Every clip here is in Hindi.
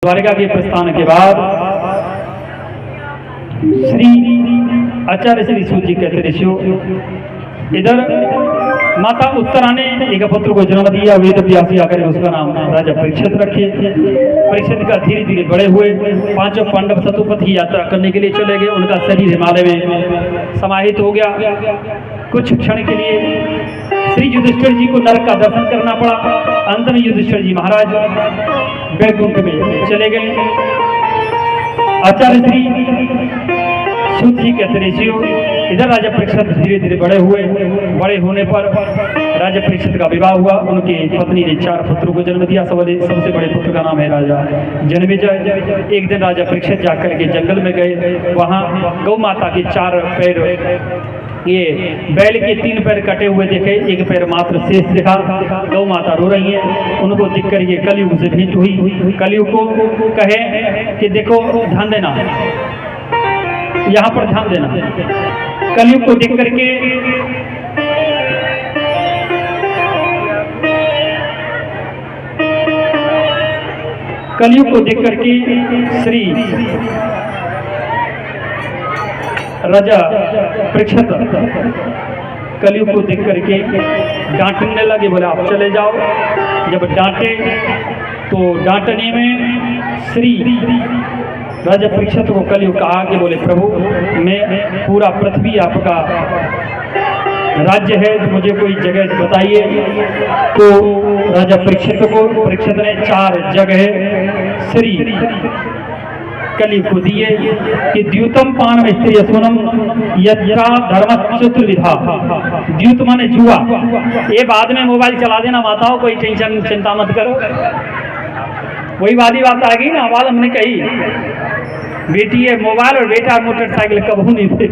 द्वारिका के प्रस्थान के बाद श्री आचार्य श्री सूत जी कहते ऋषियों, इधर माता उत्तरा ने एक पुत्र को जन्म दिया। वेद व्यासी आकर उसका नाम राजा परीक्षित रखे। परीक्षित का धीरे धीरे बड़े हुए। पांचों पांडव सतुपति यात्रा करने के लिए चले गए। उनका शरीर हिमालय में समाहित हो गया। कुछ क्षण के लिए श्री युधिष्ठिर जी को नरक का दर्शन करना पड़ा। अंत में युधिष्ठिर जी महाराज वैकुंठ में चले गए। आचार्य श्री सूत जी कहते ऋषियों, इधर राजा परीक्षित धीरे धीरे बड़े हुए। बड़े होने पर राजा परीक्षित का विवाह हुआ। उनकी पत्नी ने 4 पुत्रों को जन्म दिया। सबसे बड़े पुत्र का नाम है राजा जन्मेजय। एक दिन राजा परीक्षित जाकर के जंगल में गए। वहाँ गौ माता के 4 पैर, ये बैल के 3 पैर कटे हुए देखे, एक पैर मात्र शेष दिखा। गौ माता रो रही है। उनको देखकर ये कलयुग से भेंट हुई। कलयुग को कहे कि देखो ध्यान देना, यहाँ पर ध्यान देना। कलयुग को देख करके श्री राजा परीक्षित कलयुग को देख करके डांटने लगे। बोले आप चले जाओ। जब डांटे तो डांटने में श्री राजा परीक्षित को कलयुग कहा कि बोले प्रभु, मैं पूरा पृथ्वी आपका राज्य है, तो मुझे कोई जगह बताइए। तो राजा परीक्षित ने 4 जगह श्री कलयुग को दिए कि द्यूतम पान स्त्री सुनम यत्रा धर्म चतुर्विधा। द्यूत माने जुआ। ये बाद में मोबाइल चला देना माताओं, कोई टेंशन चिंता मत करो। वही वादी बात आ गई ना, आवाज हमने कही। बेटी है मोबाइल और बेटा मोटरसाइकिल, कबू नहीं थे।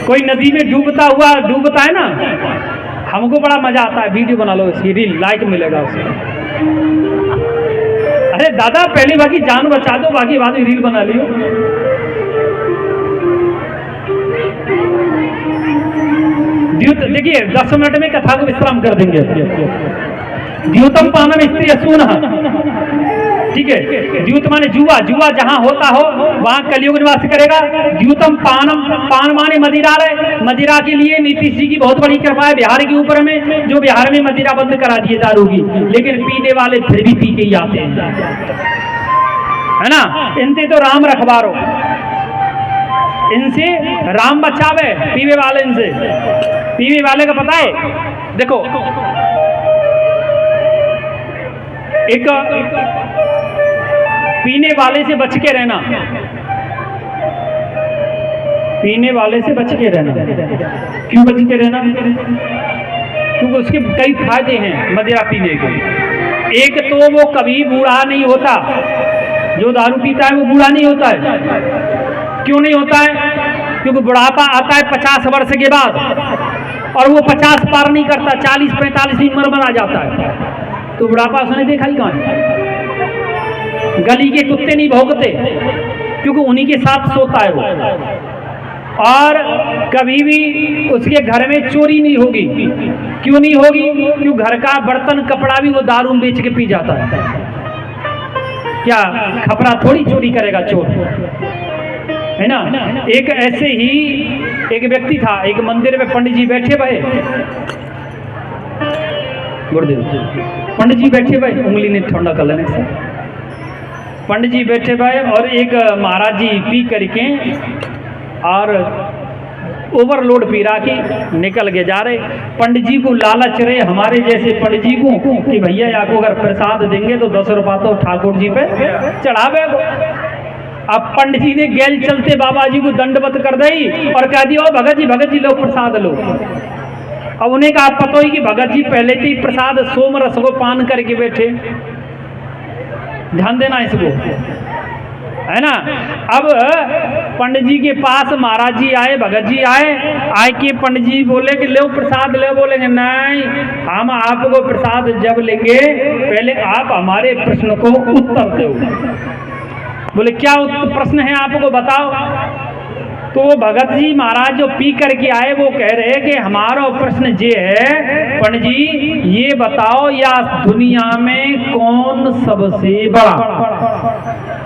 कोई नदी में डूबता है ना, हमको बड़ा मजा आता है। वीडियो बना लो, इसकी रील लाइक मिलेगा उसे। अरे दादा पहली बाकी जान बचा दो, बाकी बाद में रील बना लियो। देखिए 10 मिनट में कथा को विश्राम कर देंगे। द्यूतम पानम स्त्री असून, ठीक है। द्यूत माने जुआ। जुआ जहां होता हो वहां कलयुग निवास करेगा। द्यूतम पानम, पान माने मदिरा है। मदिरा के लिए नीतीश जी की बहुत बड़ी कृपा है बिहार के ऊपर में, जो बिहार में मदिरा बंद करा दिए दारू की, लेकिन पीने वाले फिर भी पी के ही आते हैं, है ना। इनसे तो राम रखबारो, इनसे राम बचावे। पीवे वाले, इनसे पीवे वाले का पता है। देखो एक पीने वाले से बच के रहना, पीने वाले से बच के रहना। क्यों बच के रहना? क्योंकि उसके कई फायदे हैं मदिरा पीने के। एक तो वो कभी बूढ़ा नहीं होता। जो दारू पीता है वो बूढ़ा नहीं होता है। क्यों नहीं होता है? क्योंकि बुढ़ापा आता है 50 वर्ष के बाद, और वो 50 पार नहीं करता, 40-45 की उम्र में आ जाता है। तो बुढ़ापा उसने देखा ही कहाँ है। गली के कुत्ते नहीं भौंकते, क्योंकि उन्हीं के साथ सोता है वो। और कभी भी उसके घर में चोरी नहीं होगी। क्यों नहीं होगी? क्योंकि घर का बर्तन कपड़ा भी वो दारू बेच के पी जाता है। क्या खपरा थोड़ी चोरी करेगा चोर, है ना। एक ऐसे ही एक व्यक्ति था, एक मंदिर में पंडित जी बैठे भये, गुरुदेव पंडित जी बैठे भये, उंगली ने ठंडा कर लेने से। पंडित जी बैठे भये और एक महाराज जी पी करके और ओवरलोड पी रहा कि निकल के जा रहे। पंडित जी को लालच रहे, हमारे जैसे पंडित जी को, कि भैया आपको अगर प्रसाद देंगे तो 10 रुपया तो ठाकुर जी पे चढ़ावे। अब पंडित जी ने गैल चलते बाबा जी को दंडवत कर दी और कह दिया, भगत जी लो प्रसाद लो। अब उन्हें कहा पता ही कि भगत जी पहले से ही प्रसाद सोम रस को पान करके बैठे। ध्यान देना इसको, है ना। अब पंडित जी के पास महाराज जी आए, भगत जी आए के पंडित जी बोले कि लो प्रसाद ले। बोलेंगे नहीं, हम आपको प्रसाद जब लेंगे पहले आप हमारे प्रश्न को उत्तर दो। बोले क्या प्रश्न है आपको बताओ। तो वो भगत जी महाराज जो पी करके आए वो कह रहे कि हमारा प्रश्न ये है, पंडित जी ये बताओ या दुनिया में कौन सबसे बड़ा,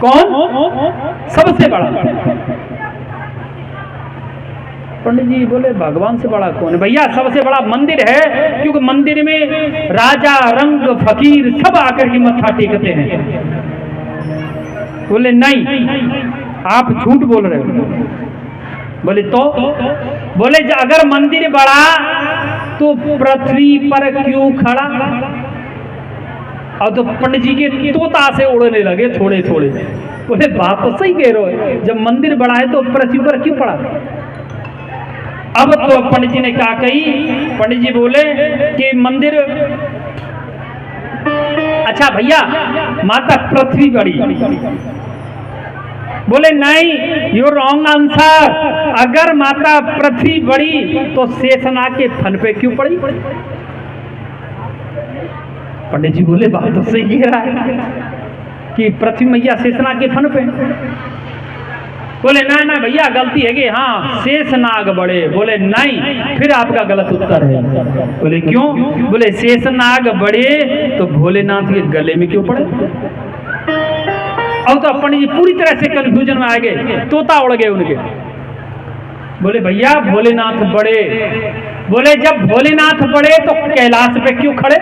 कौन सबसे बड़ा? पंडित जी बोले भगवान से बड़ा कौन है भैया? सबसे बड़ा मंदिर है, क्योंकि मंदिर में राजा रंग फकीर सब आकर के मत्था टेकते हैं। बोले नहीं आप झूठ बोल रहे हो। बोले तो? बोले अगर मंदिर बड़ा तो पृथ्वी पर क्यों खड़ा? और तो पंडित जी के तोता से उड़ने लगे थोड़े थोड़े। बोले बात तो सही कह रहे हो, जब मंदिर बड़ा है तो पृथ्वी पर क्यों पड़ा? अब तो पंडित जी ने क्या कही? पंडित जी बोले कि मंदिर, अच्छा भैया माता पृथ्वी बड़ी। बोले नहीं, यू रॉन्ग आंसर। अगर माता पृथ्वी बड़ी तो शेषनाग के फन पे क्यों पड़ी? पंडित जी बोले बात तो सही कह रहा है कि पृथ्वी मैया शेषनाग के फन पे। बोले ना भैया गलती है कि हाँ शेषनाग बड़े। बोले नहीं, फिर आपका गलत उत्तर है। बोले क्यों? बोले शेषनाग बड़े तो भोलेनाथ के गले में क्यों पड़े? अब तो पंडित जी पूरी तरह से कंफ्यूजन में आ गए, तोता उड़ गए उनके। बोले भैया भोलेनाथ बड़े। बोले जब भोलेनाथ बड़े तो कैलाश पे क्यों खड़े?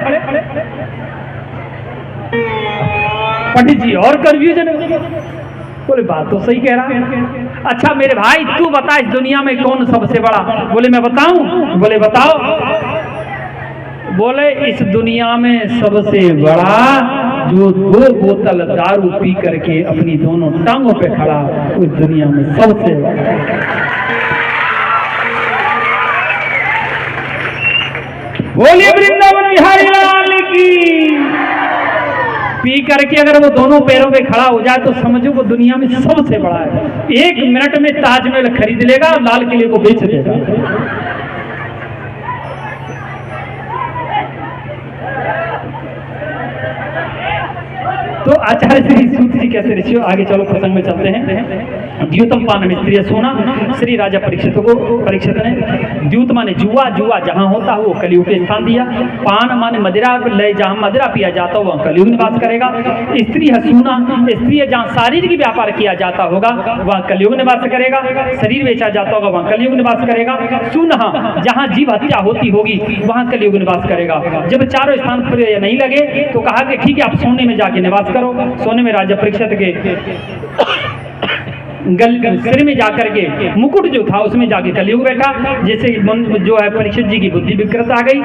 पंडित जी और कंफ्यूजन है। बोले बात तो सही कह रहा है। अच्छा मेरे भाई तू बता इस दुनिया में कौन सबसे बड़ा? बोले मैं बताऊं? बोले बताओ। बोले इस दुनिया में सबसे बड़ा जो 2 बोतल दारू पी करके अपनी दोनों टांगों पे खड़ा, उस दुनिया में सबसे बड़ा। बोलिए वृंदावन बिहारी लाल की। पी करके अगर वो दोनों पैरों पे खड़ा हो जाए तो समझो वो दुनिया में सबसे बड़ा है। 1 मिनट में ताजमहल खरीद लेगा और लाल किले को बेच देगा। तो आचार्य श्री सूत जी कहते ऋषियों, आगे चलो प्रसंग में चलते हैं। द्यूतम पान मिस्त्रीय सोना, श्री राजा परीक्षित ने द्यूत माने जुआ, जुआ जहां होता है वो कलयुग के स्थान दिया। पान माने मदिरा, ले जहां मदिरा पिया जाता हो वहां कलयुग निवास करेगा। स्त्री है सोना, स्त्री जहां शारीरिक व्यापार किया जाता होगा वहां कलयुग निवास करेगा। शरीर बेचा जाता होगा वहां कलयुग निवास करेगा। सुनहा जहां जीव हत्या होती होगी वहां कलयुग निवास करेगा। जब चारों स्थान पर नहीं लगे तो कहा कि ठीक है आप सोने में जाके निवास करो। सोने में राजा परीक्षित के सिर में जाकर के मुकुट जो था उसमें जाके कलयुग बैठा। जैसे जो है परीक्षित जी की बुद्धि विकृत आ गई।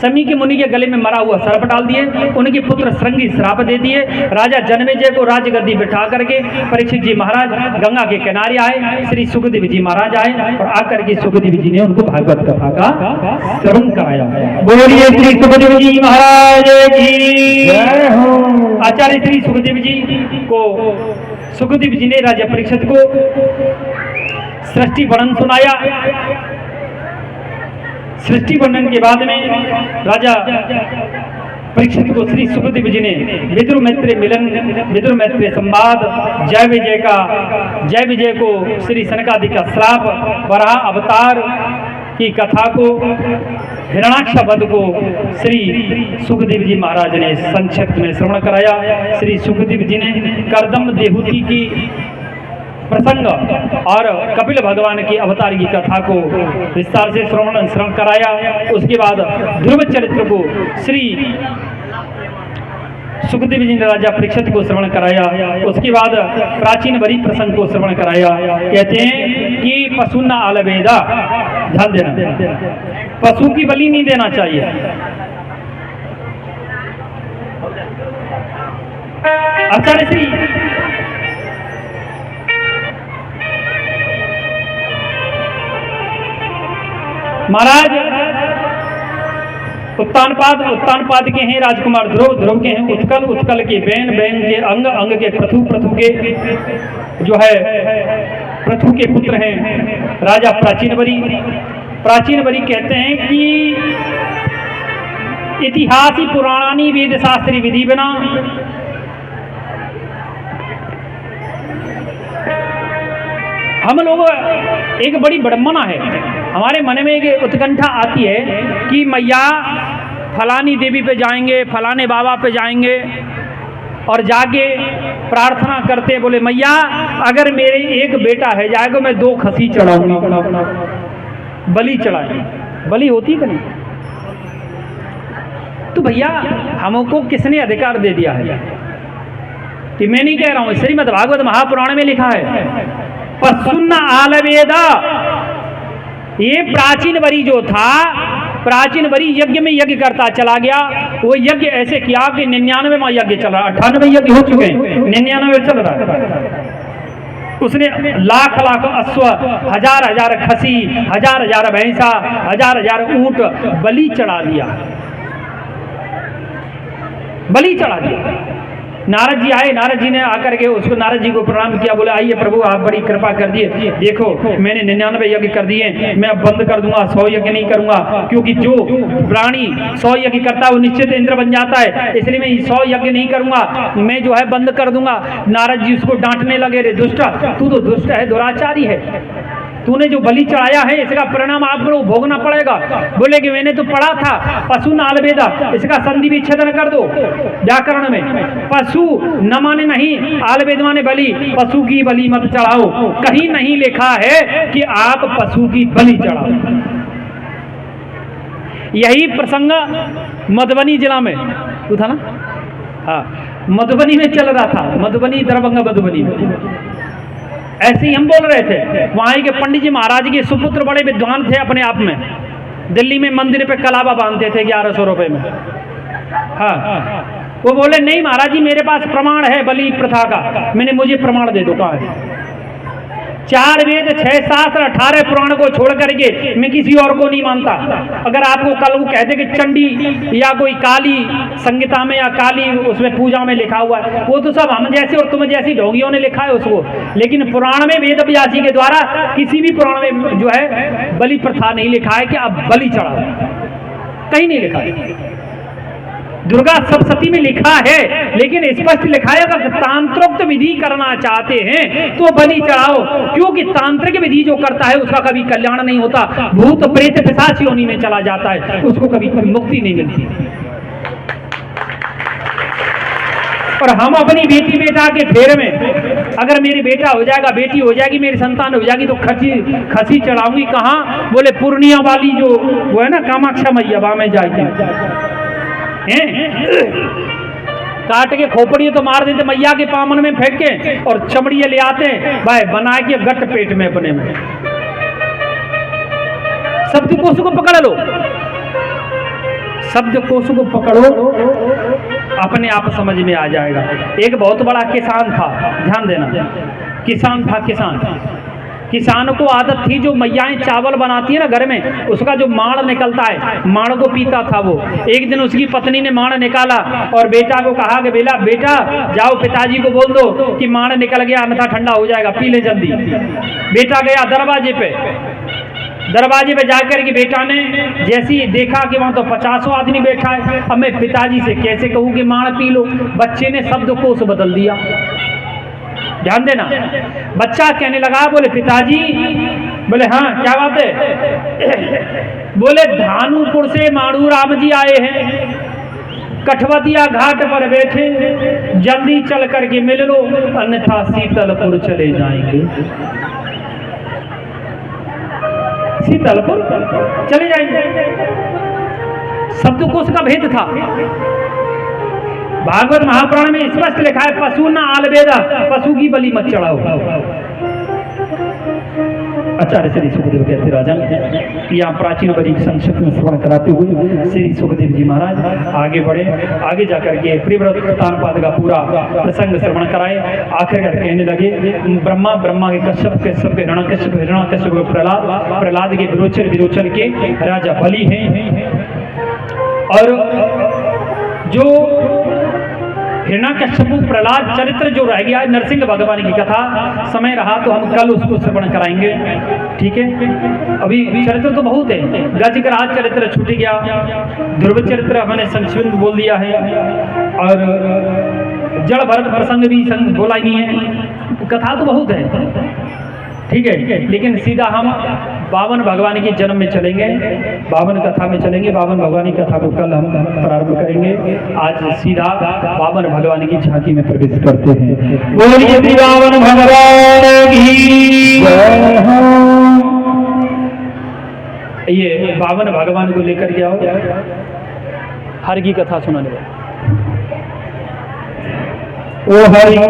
समी के मुनि के गले में मरा हुआ सर्प डाल दिए, उनके पुत्र श्रृंगी श्राप दे दिए। राजा जन्मेजय को राजगद्दी बिठा करके परीक्षित जी महाराज गंगा के किनारे आए। श्री सुखदेव जी महाराज आए और आकर के सुखदेव जी ने उनको भागवत कथा का श्रवण कराया। बोलिए श्री सुखदेव जी महाराज की जय हो। आचार्य श्री सुखदेव जी को सुखदेव जी ने राजा परीक्षित को सृष्टि वर्णन सुनाया। सृष्टि वर्णन के बाद में राजा परीक्षित को श्री सुखदेव जी ने विदुर मैत्रेय मिलन, विदुर मैत्रेय संवाद, जय विजय को श्री सनकादिक का श्राप, वराह अवतार की कथा को, हिरणाक्ष वध को श्री सुखदेव जी महाराज ने संक्षिप्त में श्रवण कराया। श्री सुखदेव जी ने करदम देहूति की प्रसंग और कपिल भगवान की अवतार की कथा को विस्तार से श्रवण कराया। उसके बाद ध्रुव चरित्र को श्री सुखदेव जी ने राजा परीक्षित को श्रवण कराया। उसके बाद प्राचीन बरी प्रसंग को श्रवण कराया। कहते हैं कि पशु न आलवेदा, ध्यान देना, पशु की बलि नहीं देना चाहिए। आचार्य श्री महाराज उत्तानपाद के हैं राजकुमार ध्रुव, ध्रुव के हैं उत्कल, उत्कल के बैन, बैन के अंग, अंग के पृथु, पृथु के जो है पृथु के पुत्र हैं राजा प्राचीनवरी। प्राचीनवरी कहते हैं कि इतिहासी पुराणी वेद शास्त्री विधि बिना हम लोग एक बड़ी विडंबना है, हमारे मन में एक उत्कंठा आती है कि मैया फलानी देवी पे जाएंगे, फलाने बाबा पे जाएंगे और जाके प्रार्थना करते, बोले मैया अगर मेरे एक बेटा है जाएगा मैं 2 खसी चढ़ाऊंगी, बलि चढ़ाए। बलि होती कि नहीं? तो भैया हमको किसने अधिकार दे दिया है? कि मैं नहीं कह रहा हूं, श्रीमद् भागवत महापुराण में लिखा है पशुन्न आलवेदा। ये प्राचीन वरी जो था, प्राचीन वरी यज्ञ में यज्ञ करता चला गया। वो यज्ञ ऐसे किया कि 99वां यज्ञ चल रहा, 98 यज्ञ हो चुके हैं, 99 चल रहा है। उसने लाख लाख अश्व, हजार हजार खसी, हजार हजार भैंसा, हजार हजार ऊंट बलि चढ़ा दिया, बलि चढ़ा दिया। नारद जी आए, नारद जी ने आकर के उसको, नारद जी को प्रणाम किया, बोले आइए प्रभु आप बड़ी कृपा कर दिए, देखो मैंने 99 यज्ञ कर दिए, मैं अब बंद कर दूंगा, 100 यज्ञ नहीं करूंगा, क्योंकि जो प्राणी 100 यज्ञ करता है वो निश्चित इंद्र बन जाता है, इसलिए मैं 100 यज्ञ नहीं करूंगा, मैं जो है बंद कर दूंगा। नारद जी उसको डांटने लगे, रे दुष्ट, तू तो दुष्ट है, दुराचारी है, तूने जो बलि चढ़ाया है इसका परिणाम आपको भोगना पड़ेगा। बोले कि मैंने तो पढ़ा था पशु न आलवेदा, इसका संधि विच्छेदन कर दो व्याकरण में। पशु न माने नहीं, आलवेद माने बलि, पशु की बलि मत चढ़ाओ। कहीं नहीं लिखा है कि आप पशु की बलि चढ़ाओ। यही प्रसंग मधुबनी जिला में तू था ना, हाँ मधुबनी में चल रहा था, मधुबनी दरभंगा मधुबनी में ऐसे ही हम बोल रहे थे। वहाँ के पंडित जी महाराज के सुपुत्र बड़े विद्वान थे अपने आप में, दिल्ली में मंदिर पे कलावा बांधते थे 1100 रुपए में। हाँ वो बोले नहीं महाराज जी मेरे पास प्रमाण है बलि प्रथा का। मैंने मुझे प्रमाण दे दो, कहाँ है? 4 वेद 6 शास्त्र 18 पुराण को छोड़ करके मैं किसी और को नहीं मानता। अगर आपको कल वो कहते कि चंडी या कोई काली संगीता में या काली उसमें पूजा में लिखा हुआ है, वो तो सब हम जैसे और तुम जैसी ढोंगियों ने लिखा है उसको, लेकिन पुराण में वेद व्यासी के द्वारा किसी भी पुराण में जो है बलि प्रथा नहीं लिखा है कि अब बलि चढ़ा, कहीं नहीं लिखा है। दुर्गा सप्तशती में लिखा है, लेकिन स्पष्ट लिखा है अगर तांत्रोक्त विधि करना चाहते हैं तो बलि चढ़ाओ, क्योंकि तांत्रिक विधि जो करता है उसका कभी कल्याण नहीं होता, भूत प्रेत पिशाच योनि में चला जाता है, उसको कभी मुक्ति नहीं मिलती। और हम अपनी बेटी बेटा के फेर में, अगर मेरी बेटा हो जाएगा, बेटी हो जाएगी, मेरी संतान हो जाएगी तो खसी चढ़ाऊंगी कहाँ? बोले पूर्णिया वाली जो वो है ना कामाक्षा मैया, वहां में जाएगी काट के खोपड़ी तो मार देते मैया के पामन में फेंक के, और चमड़िया ले आते भाई बना के गट पेट में अपने में। शब्दकोश को पकड़ लो, शब्दकोश को पकड़ो, अपने आप समझ में आ जाएगा। एक बहुत बड़ा किसान था, ध्यान देना, किसान था, किसान को आदत थी जो मैयाएं चावल बनाती है ना घर में, उसका जो माड़ निकलता है, माड़ को पीता था वो। एक दिन उसकी पत्नी ने माड़ निकाला और बेटा को कहा कि बेटा जाओ पिताजी को बोल दो कि माड़ निकल गया, अन्यथा ठंडा हो जाएगा, पी ले जल्दी। बेटा गया दरवाजे पे जाकर के बेटा ने जैसे ही देखा कि वहां तो 50 आदमी बैठा है, अब मैं पिताजी से कैसे कहूँ कि माड़ पी लो? बच्चे ने शब्दकोश बदल दिया। ध्यान देना, बच्चा कहने लगा, बोले पिताजी, बोले हाँ क्या बात है? बोले धानुपुर से माड़ू राम जी आए हैं, कठवतिया घाट पर बैठे, जल्दी चल करके मिल लो अन्यथा शीतलपुर चले जाएंगे। शीतलपुर चले जाएंगे, शब्दकोश का भेद था। भागवत महापुराण में स्पष्ट लिखा है पशु न आलवेदा, पशु की बलि मत चढ़ाओ। आचार्य श्री सुखदेव कहते राजन, यहाँ प्राचीन वरी संक्षिप्त में श्रवण कराते हुए श्री सुखदेव जी महाराज आगे बढ़े, आगे जाकर के प्रियव्रत प्रतानपाद का पूरा प्रसंग श्रवण कराए। आखिरकार कहने लगे ब्रह्मा के कश्यप के हिरण्यकश्यप प्रहलाद के विरोचन के राजा बलि हैं। और जो हिरण्यकश्यप प्रहलाद चरित्र जो रह गया है, नरसिंह भगवान की कथा, समय रहा तो हम कल उसको श्रवण कराएंगे, ठीक है? अभी चरित्र तो बहुत है, गजराज चरित्र छूट गया, ध्रुव चरित्र हमने संक्षिप्त बोल दिया है, और जड़ भरत प्रसंग भी बोला ही नहीं है, कथा तो बहुत है, ठीक है। लेकिन सीधा हम बावन भगवान के जन्म में चलेंगे, बावन कथा में चलेंगे। बावन भगवान की कथा को कल हम प्रारंभ करेंगे। आज सीधा बावन भगवान की झांकी में प्रवेश करते हैं। बोलिए श्री बावन भगवान की जय हो। ये बावन भगवान को लेकर के आओ, हर की कथा सुनाने। ओ हरि की